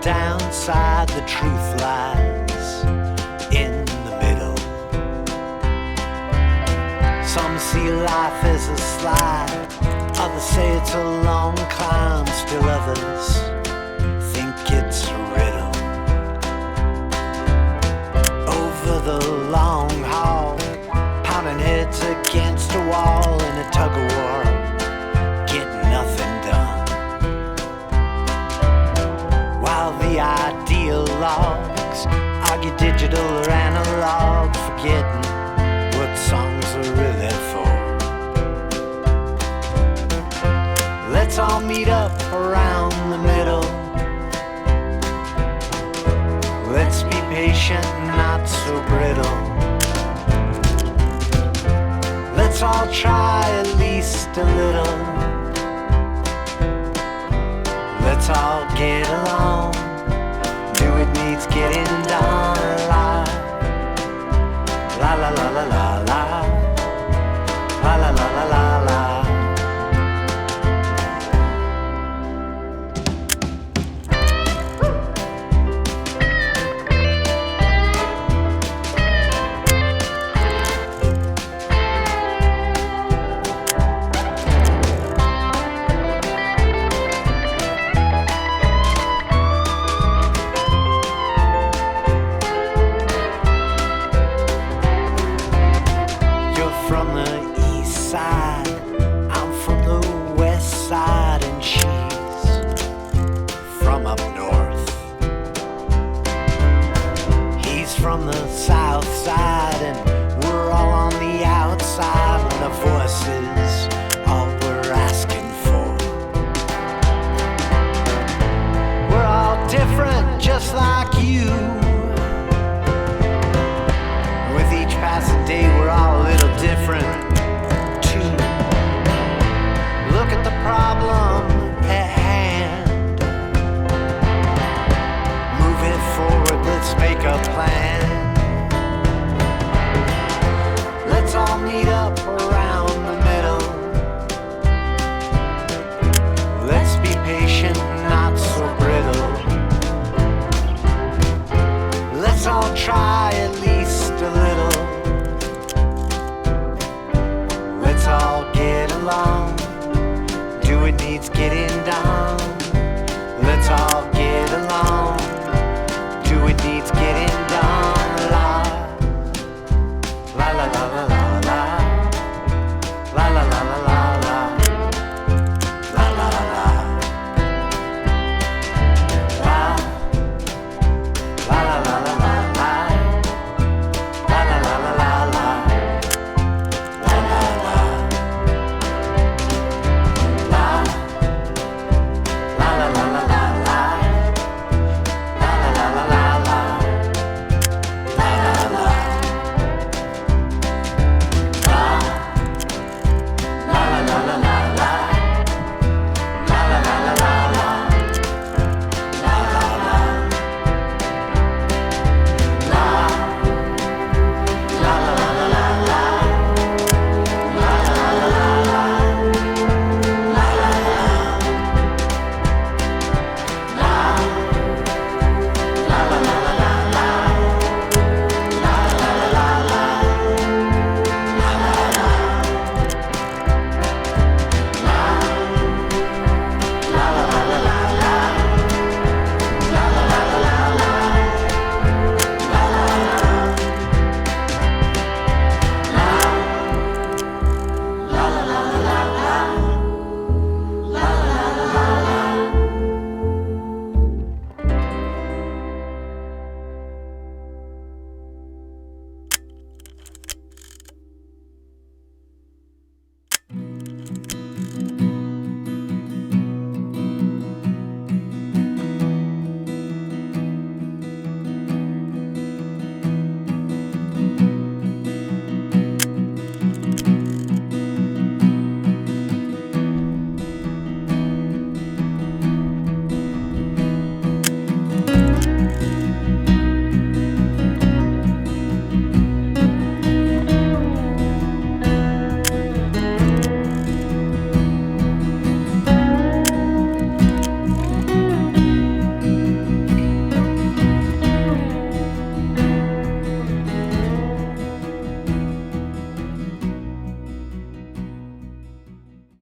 downside, the truth lies in the middle. Some see life as a slide, others say it's a long climb, still others think it's a riddle. Over the long haul, pounding heads against a wall in a tug of war, get nothing done. While the ideologues argue digital or analog, forgetting what songs are really for. Let's all meet up around the middle. Let's be patient, not so brittle. Let's all try at least a little. Let's all get along. Do it needs getting